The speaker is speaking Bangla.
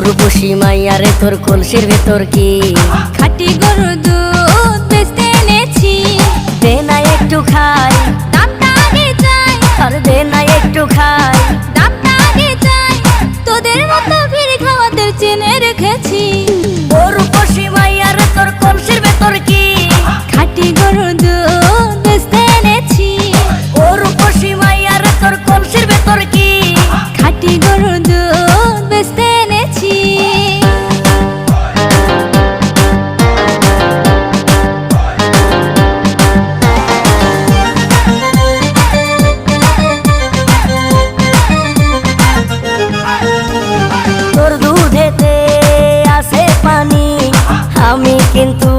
রূপসী মাইয়ারে তোর কলসির ভেতর কি খাঁটি গরুর দুধ বেচতে এনেছি। দে না একটু খাই, দামটা আগে চাই, আর দে না একটু খাই। দামটা আগে চাই, তোদের মতো ভিড় খাওয়াদের চেনে রেখেছি। ও রূপসী মাইয়ারে তোর কলসির ভেতর কি খাঁটি গরুর দুধ বেচতে এনেছি। ও রূপসী মাইয়ারে তোর কলসির ভেতর কি খাঁটি গরুর দুধ বেচতে এনেছি। তোর দুধেতে আছে পানি, আমি কিন্তু